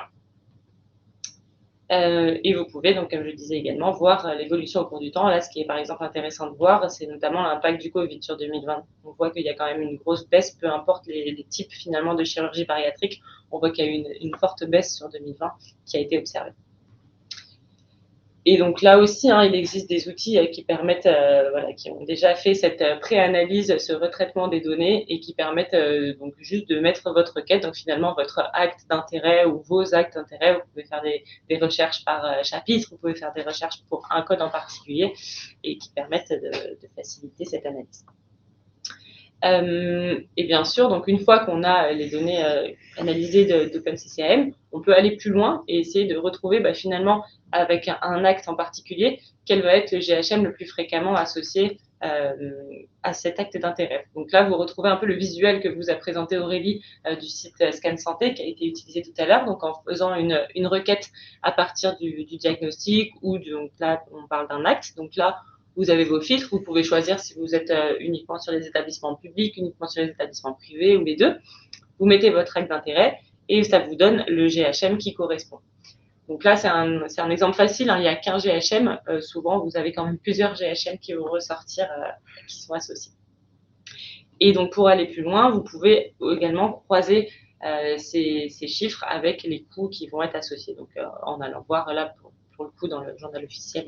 Et vous pouvez donc, comme je le disais également, voir l'évolution au cours du temps. Là, ce qui est par exemple intéressant de voir, c'est notamment l'impact du Covid sur 2020. On voit qu'il y a quand même une grosse baisse, peu importe les types finalement de chirurgie bariatrique. On voit qu'il y a eu une forte baisse sur 2020 qui a été observée. Et donc là aussi, il existe des outils qui permettent, qui ont déjà fait cette pré-analyse, ce retraitement des données et qui permettent donc juste de mettre votre requête, donc finalement votre acte d'intérêt ou vos actes d'intérêt. Vous pouvez faire des recherches par chapitre, vous pouvez faire des recherches pour un code en particulier et qui permettent de faciliter cette analyse. Et bien sûr, donc une fois qu'on a les données analysées d'OpenCCAM, on peut aller plus loin et essayer de retrouver finalement avec un acte en particulier quel va être le GHM le plus fréquemment associé à cet acte d'intérêt. Donc là, vous retrouvez un peu le visuel que vous a présenté Aurélie du site Scan Santé qui a été utilisé tout à l'heure, donc en faisant une requête à partir du diagnostic ou donc là, on parle d'un acte. Donc là, vous avez vos filtres, vous pouvez choisir si vous êtes uniquement sur les établissements publics, uniquement sur les établissements privés ou les deux. Vous mettez votre acte d'intérêt et ça vous donne le GHM qui correspond. Donc là, c'est un exemple facile, il n'y a qu'un GHM. Souvent, vous avez quand même plusieurs GHM qui vont ressortir, qui sont associés. Et donc, pour aller plus loin, vous pouvez également croiser ces chiffres avec les coûts qui vont être associés. Donc, en allant voir là, pour le coup, dans le journal officiel,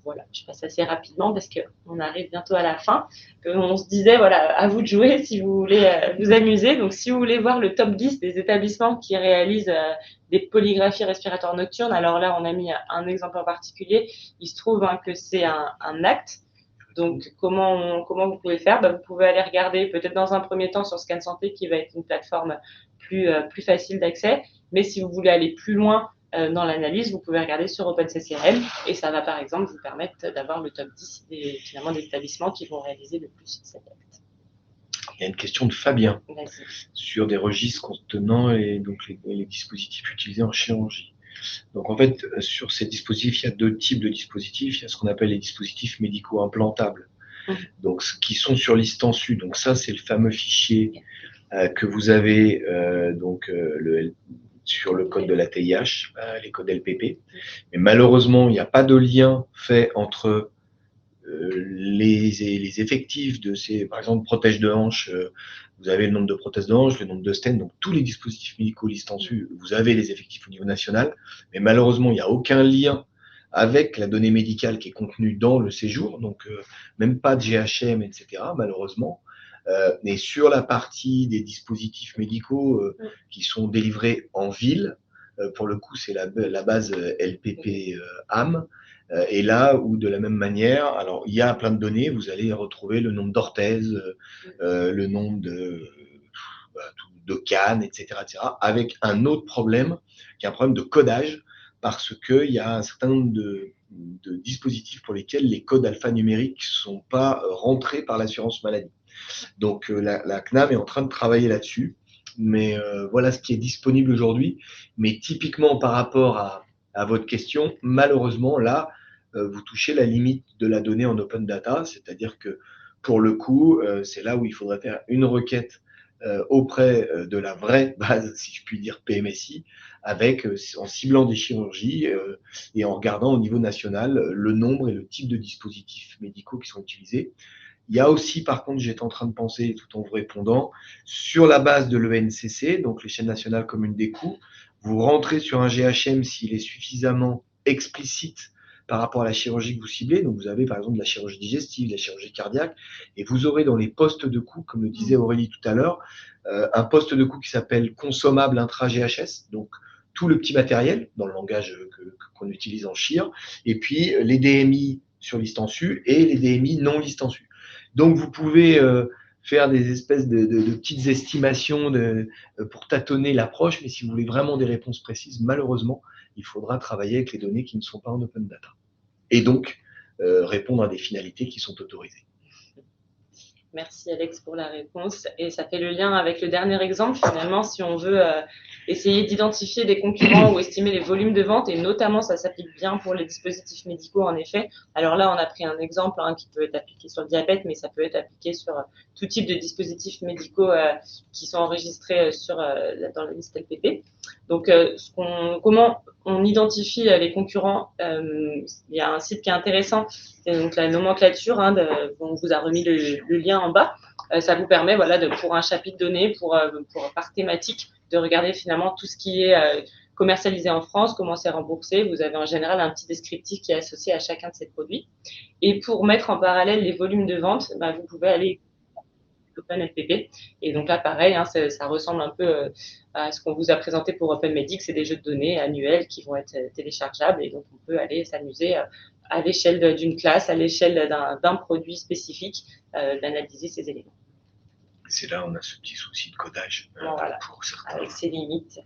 voilà, je passe assez rapidement parce qu'on arrive bientôt à la fin. On se disait, voilà, à vous de jouer si vous voulez vous amuser. Donc, si vous voulez voir le top 10 des établissements qui réalisent des polygraphies respiratoires nocturnes, alors là, on a mis un exemple en particulier. Il se trouve que c'est un acte. Donc, comment vous pouvez faire? Vous pouvez aller regarder peut-être dans un premier temps sur Scan Santé, qui va être une plateforme plus facile d'accès. Mais si vous voulez aller plus loin dans l'analyse, vous pouvez regarder sur OpenCCRM et ça va par exemple vous permettre d'avoir le top 10 des établissements qui vont réaliser le plus cet acte. Il y a une question de Fabien sur des registres contenant les dispositifs utilisés en chirurgie. Donc en fait, sur ces dispositifs, il y a deux types de dispositifs. Il y a ce qu'on appelle les dispositifs médicaux implantables, donc qui sont sur l'Istensu. Donc ça, c'est le fameux fichier que vous avez sur le code de la TIH, les codes LPP. Mais malheureusement, il n'y a pas de lien fait entre les effectifs de ces, par exemple, protèges de hanche. Vous avez le nombre de prothèses de hanche, le nombre de stents, donc tous les dispositifs médicaux Listensu, vous avez les effectifs au niveau national. Mais malheureusement, il n'y a aucun lien avec la donnée médicale qui est contenue dans le séjour, donc même pas de GHM, etc., malheureusement. Mais sur la partie des dispositifs médicaux qui sont délivrés en ville, pour le coup, c'est la base LPP AM. Et là où, de la même manière, alors il y a plein de données, vous allez retrouver le nombre d'orthèses, le nombre de cannes, etc., avec un autre problème, qui est un problème de codage, parce qu'il y a un certain nombre de dispositifs pour lesquels les codes alphanumériques ne sont pas rentrés par l'assurance maladie. Donc la CNAM est en train de travailler là-dessus, mais voilà ce qui est disponible aujourd'hui. Mais typiquement par rapport à votre question, malheureusement là, vous touchez la limite de la donnée en open data, c'est-à-dire que pour le coup, c'est là où il faudrait faire une requête auprès de la vraie base, si je puis dire, PMSI, avec en ciblant des chirurgies et en regardant au niveau national le nombre et le type de dispositifs médicaux qui sont utilisés. Il y a aussi, par contre, j'étais en train de penser, tout en vous répondant, sur la base de l'ENCC, donc les chaînes nationales communes des coûts, vous rentrez sur un GHM s'il est suffisamment explicite par rapport à la chirurgie que vous ciblez. Donc, vous avez par exemple de la chirurgie digestive, de la chirurgie cardiaque, et vous aurez dans les postes de coûts, comme le disait Aurélie tout à l'heure, un poste de coût qui s'appelle consommable intra-GHS, donc tout le petit matériel, dans le langage qu'on utilise en chir, et puis les DMI sur Listensu et les DMI non Listensu. Donc, vous pouvez faire des espèces de petites estimations pour tâtonner l'approche, mais si vous voulez vraiment des réponses précises, malheureusement, il faudra travailler avec les données qui ne sont pas en open data. Et donc, répondre à des finalités qui sont autorisées. Merci Alex pour la réponse. Et ça fait le lien avec le dernier exemple. Finalement, si on veut essayer d'identifier des concurrents ou estimer les volumes de vente, et notamment ça s'applique bien pour les dispositifs médicaux en effet. Alors là, on a pris un exemple qui peut être appliqué sur le diabète, mais ça peut être appliqué sur tout type de dispositifs médicaux qui sont enregistrés dans la liste LPP. Donc, comment on identifie les concurrents? Il y a un site qui est intéressant, c'est donc la nomenclature, on vous a remis le lien en bas. Ça vous permet, pour un chapitre donné, par thématique, de regarder finalement tout ce qui est commercialisé en France, comment c'est remboursé. Vous avez en général un petit descriptif qui est associé à chacun de ces produits. Et pour mettre en parallèle les volumes de vente, vous pouvez aller OpenLPP. Et donc là, pareil, ça ressemble un peu à ce qu'on vous a présenté pour OpenMedic. C'est des jeux de données annuels qui vont être téléchargeables. Et donc, on peut aller s'amuser à l'échelle d'une classe, à l'échelle d'un produit spécifique, d'analyser ces éléments. C'est là où on a ce petit souci de codage pour certains. Avec ses limites.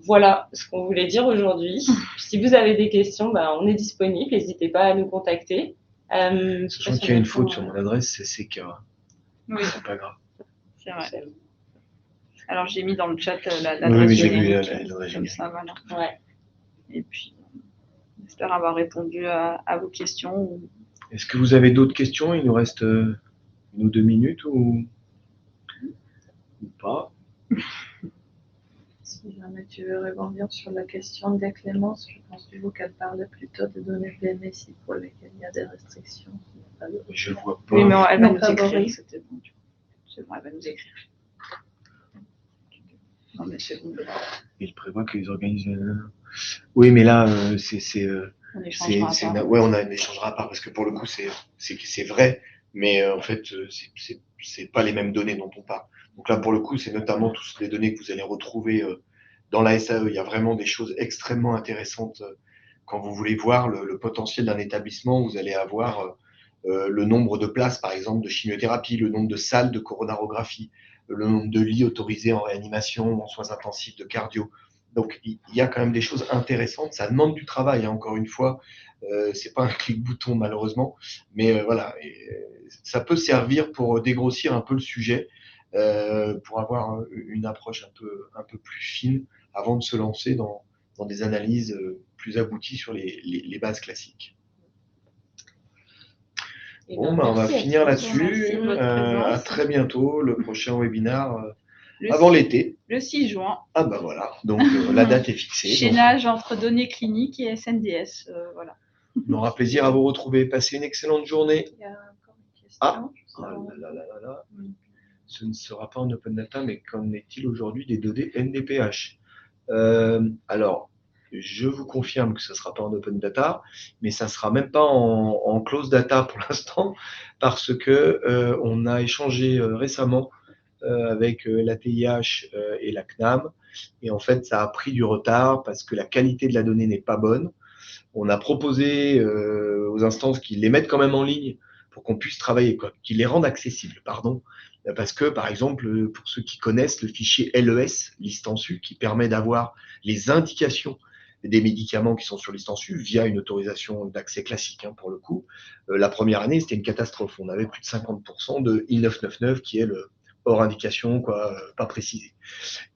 Voilà ce qu'on voulait dire aujourd'hui. Si vous avez des questions, on est disponible. N'hésitez pas à nous contacter. Sachant qu'il y a une faute sur mon adresse, c'est CK. Oui, c'est pas grave. C'est vrai. Alors j'ai mis dans le chat l'adresse l'adresse comme ça, voilà. Ouais. Et puis, j'espère avoir répondu à vos questions. Est-ce que vous avez d'autres questions? Il nous reste 1 ou 2 minutes ou pas? Si jamais tu veux rebondir sur la question de Clémence, je pense du coup qu'elle parle plutôt de données PMSI pour lesquelles il y a des restrictions. Je vois pas. Oui, mais elle va nous écrire. C'était bon. C'est bon, elle va nous écrire. Non, mais c'est bon. Il prévoit que les organismes. Oui, mais là, c'est On échangera pas. Ouais, on échangera pas parce que pour le coup, c'est vrai, mais en fait, c'est pas les mêmes données dont on parle. Donc là, pour le coup, c'est notamment toutes les données que vous allez retrouver dans la SAE. Il y a vraiment des choses extrêmement intéressantes quand vous voulez voir le potentiel d'un établissement. Vous allez avoir le nombre de places, par exemple, de chimiothérapie, le nombre de salles de coronarographie, le nombre de lits autorisés en réanimation, en soins intensifs, de cardio. Donc, il y a quand même des choses intéressantes. Ça demande du travail, hein, encore une fois. C'est pas un clic-bouton, malheureusement. Mais voilà, ça peut servir pour dégrossir un peu le sujet, pour avoir une approche un peu plus fine avant de se lancer dans des analyses plus abouties sur les bases classiques. Bon, on va finir là-dessus. À très bientôt. Le prochain webinaire avant l'été. Le 6 juin. Ah bah voilà, donc la date est fixée. Chaînage entre données cliniques et SNDS, voilà. On aura plaisir à vous retrouver. Passez une excellente journée. Il y a encore une question. Ah, là. Ce ne sera pas en open data, mais qu'en est-il aujourd'hui des données NDPH? Alors, je vous confirme que ce ne sera pas en open data, mais ça ne sera même pas en close data pour l'instant, parce que on a échangé récemment avec la TIH et la CNAM, et en fait, ça a pris du retard parce que la qualité de la donnée n'est pas bonne. On a proposé aux instances qu'ils les mettent quand même en ligne pour qu'on puisse travailler, qu'ils les rendent accessibles, pardon. Parce que, par exemple, pour ceux qui connaissent le fichier LES, liste en su, qui permet d'avoir les indications des médicaments qui sont sur liste en su via une autorisation d'accès classique, hein, pour le coup. La première année, c'était une catastrophe. On avait plus de 50% de I999 qui est le hors indication, pas précisé.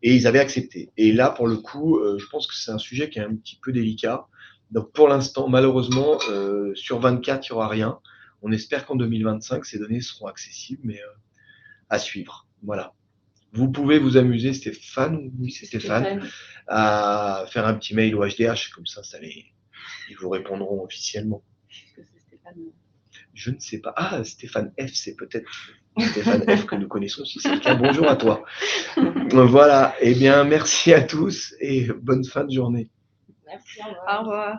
Et ils avaient accepté. Et là, pour le coup, je pense que c'est un sujet qui est un petit peu délicat. Donc, pour l'instant, malheureusement, sur 24, il n'y aura rien. On espère qu'en 2025, ces données seront accessibles, mais à suivre. Voilà. Vous pouvez vous amuser, Stéphane, oui, c'est Stéphane, à faire un petit mail au HDH, comme ça, ils vous répondront officiellement. Je ne sais pas. Ah, Stéphane F, c'est peut-être Stéphane F que nous connaissons, si c'est le cas. Bonjour à toi. Voilà. Eh bien, merci à tous et bonne fin de journée. Merci, Au revoir.